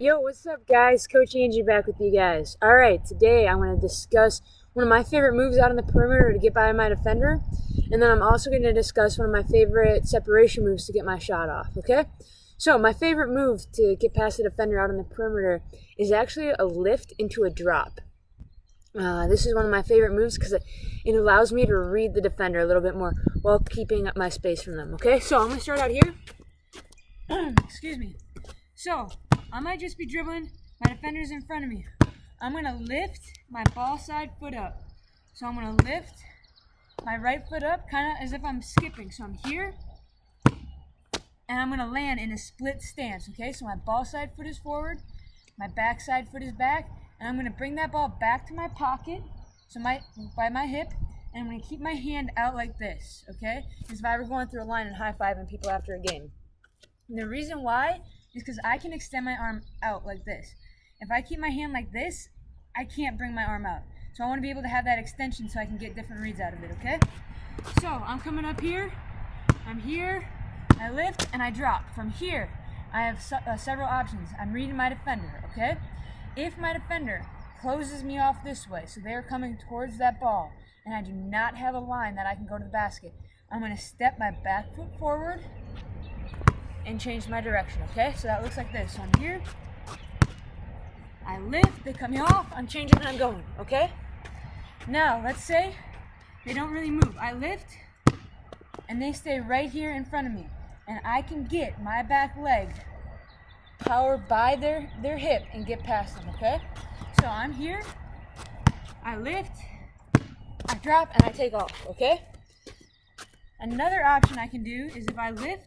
Yo, what's up, guys? Coach Angie back with you guys. All right, today I'm going to discuss one of my favorite moves out on the perimeter to get by my defender, and then I'm also going to discuss one of my favorite separation moves to get my shot off, okay? So, my favorite move to get past the defender out on the perimeter is actually a lift into a drop. This is one of my favorite moves because it allows me to read the defender a little bit more while keeping up my space from them, okay? So, I'm going to start out here. Excuse me. So, I might just be dribbling, my defender's in front of me. I'm going to lift my ball side foot up. So I'm going to lift my right foot up kind of as if I'm skipping. So I'm here, and I'm going to land in a split stance, okay? So my ball side foot is forward, my back side foot is back, and I'm going to bring that ball back to my pocket, so by my hip, and I'm going to keep my hand out like this, okay? As if I were going through a line and high-fiving people after a game. And the reason why is because I can extend my arm out like this. If I keep my hand like this, I can't bring my arm out. So I want to be able to have that extension so I can get different reads out of it, okay? So I'm coming up here, I'm here, I lift, and I drop. From here, I have several options. I'm reading my defender, okay? If my defender closes me off this way, so they're coming towards that ball, and I do not have a line that I can go to the basket, I'm going to step my back foot forward and change my direction, okay? So that looks like this. So I'm here, I lift, they cut me off, I'm changing and I'm going, okay? Now, let's say they don't really move. I lift, and they stay right here in front of me, and I can get my back leg powered by their hip and get past them, okay? So I'm here, I lift, I drop, and I take off, okay? Another option I can do is if I lift,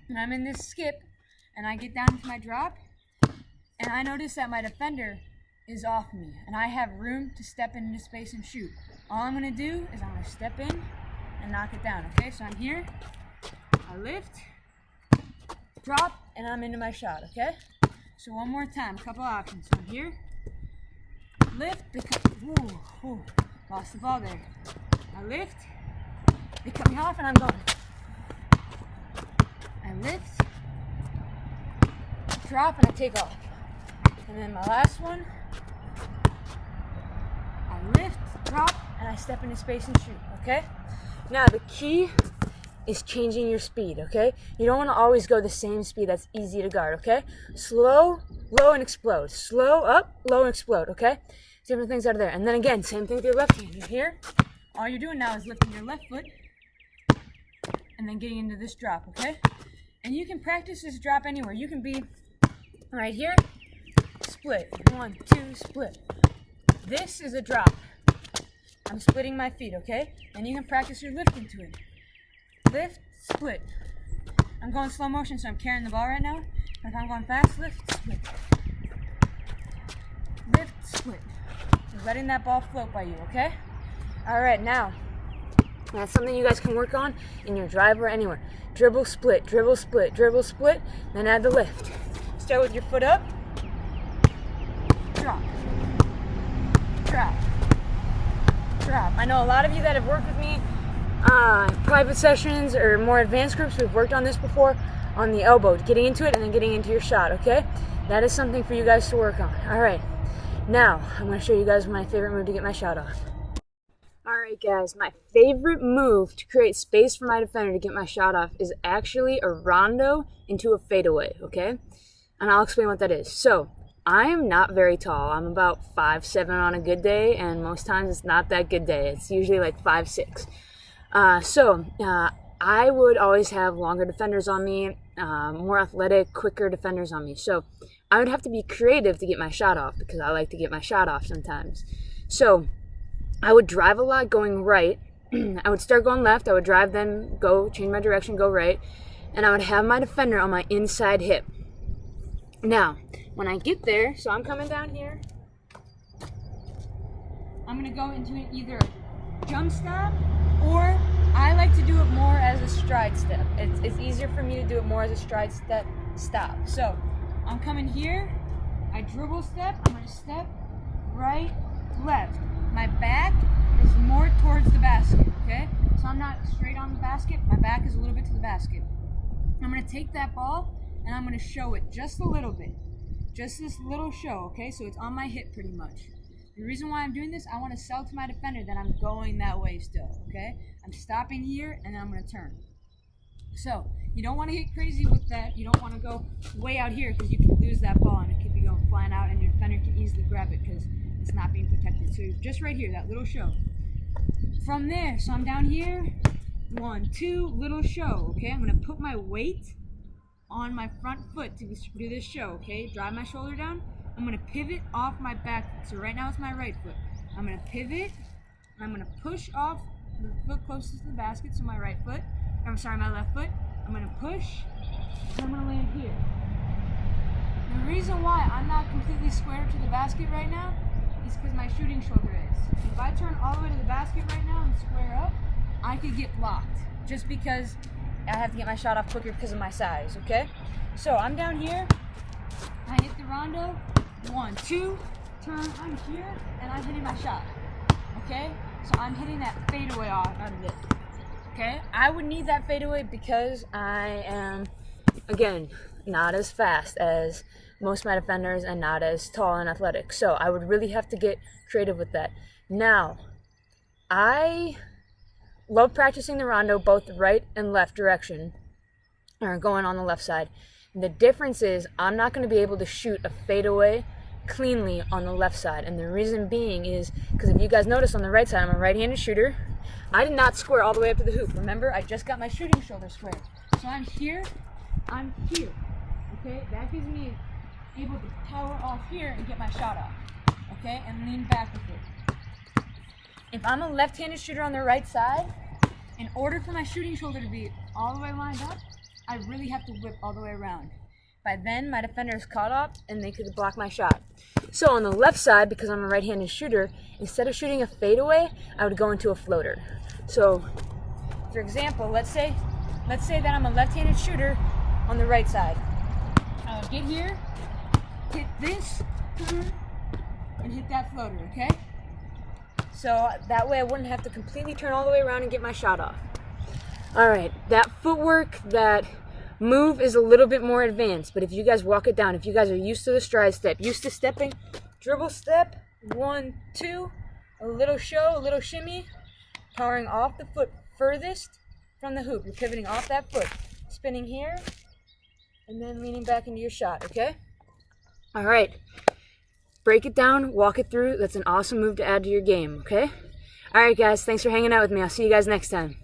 and I'm in this skip, and I get down into my drop, and I notice that my defender is off me, and I have room to step into space and shoot. All I'm going to do is I'm going to step in and knock it down, okay? So I'm here, I lift, drop, and I'm into my shot, okay? So one more time, a couple options. So I'm here, lift, lost the ball there. I lift, they cut me off, and I'm going. I lift, drop, and I take off. And then my last one, I lift, drop, and I step into space and shoot, okay? Now, the key is changing your speed, okay? You don't want to always go the same speed that's easy to guard, okay? Slow, low, and explode. Slow, up, low, and explode, okay? Different things out of there. And then again, same thing with your left hand. You're here. All you're doing now is lifting your left foot and then getting into this drop, okay? And you can practice this drop anywhere. You can be right here, split, 1, 2, split. This is a drop. I'm splitting my feet, okay? And you can practice your lift into it. Lift, split. I'm going slow motion, so I'm carrying the ball right now. If I'm going fast, lift, split. Lift, split. Just letting that ball float by you, okay? All right, now, that's something you guys can work on in your drive or anywhere. Dribble, split, dribble, split, dribble, split, then add the lift. Start with your foot up, drop, drop, drop. I know a lot of you that have worked with me, private sessions or more advanced groups, we've worked on this before, on the elbow, getting into it and then getting into your shot, okay? That is something for you guys to work on. All right, now I'm going to show you guys my favorite move to get my shot off. Alright guys, my favorite move to create space for my defender to get my shot off is actually a Rondo into a fadeaway, okay? And I'll explain what that is. So, I am not very tall. I'm about 5'7" on a good day, and most times it's not that good day. It's usually like 5'6". I would always have longer defenders on me, more athletic, quicker defenders on me. So, I would have to be creative to get my shot off because I like to get my shot off sometimes. So, I would drive a lot going right. I would start going left. I would drive, then go, change my direction, go right. And I would have my defender on my inside hip. Now, when I get there, so I'm coming down here. I'm going to go into either a jump stop, or I like to do it more as a stride step. It's easier for me to do it more as a stride stop. So, I'm coming here. I dribble step. I'm going to step right, left. My back is more towards the basket, okay? So I'm not straight on the basket. My back is a little bit to the basket. I'm going to take that ball, and I'm going to show it just a little bit. just this little show, okay? So it's on my hip pretty much. The reason why I'm doing this, I want to sell to my defender that I'm going that way still, okay? I'm stopping here, and then I'm going to turn. So you don't want to get crazy with that. You don't want to go way out here because you can lose that ball, and it could be going flying out, and your defender can easily grab it because it's not being protected. So just right here, that little show. From there, so I'm down here, 1, 2, little show, okay? I'm going to put my weight on my front foot to do this show, okay? Drive my shoulder down. I'm going to pivot off my back foot. So right now it's my right foot. I'm going to pivot, and I'm going to push off the foot closest to the basket, so my right foot. I'm sorry, my left foot. I'm going to push, and I'm going to land here. The reason why I'm not completely square to the basket right now is because my shooting shoulder is. If I turn all the way to the basket right now and square up, I could get blocked just because I have to get my shot off quicker because of my size, okay? So I'm down here. I hit the Rondo. 1, 2, turn. I'm here, and I'm hitting my shot, okay? So I'm hitting that fadeaway out of it, okay? I would need that fadeaway because I am, again, not as fast as most of my defenders and not as tall and athletic. So I would really have to get creative with that. Now, I love practicing the Rondo both the right and left direction, or going on the left side. The difference is I'm not going to be able to shoot a fadeaway cleanly on the left side. And the reason being is because if you guys notice on the right side, I'm a right-handed shooter. I did not square all the way up to the hoop. Remember, I just got my shooting shoulder squared. So I'm here. Okay? That gives me able to power off here and get my shot off. Okay? And lean back with it. If I'm a left-handed shooter on the right side, in order for my shooting shoulder to be all the way lined up, I really have to whip all the way around. By then, my defender is caught up and they could block my shot. So on the left side, because I'm a right-handed shooter, instead of shooting a fadeaway, I would go into a floater. So, for example, let's say that I'm a left-handed shooter on the right side. I would get here, hit this, turn, and hit that floater, okay? So that way I wouldn't have to completely turn all the way around and get my shot off. All right, that footwork, that move is a little bit more advanced, but if you guys walk it down, if you guys are used to the stride step, used to stepping, dribble step, 1, 2, a little show, a little shimmy, powering off the foot furthest from the hoop. You're pivoting off that foot, spinning here, and then leaning back into your shot, okay? All right, break it down, walk it through. That's an awesome move to add to your game, okay? All right, guys, thanks for hanging out with me. I'll see you guys next time.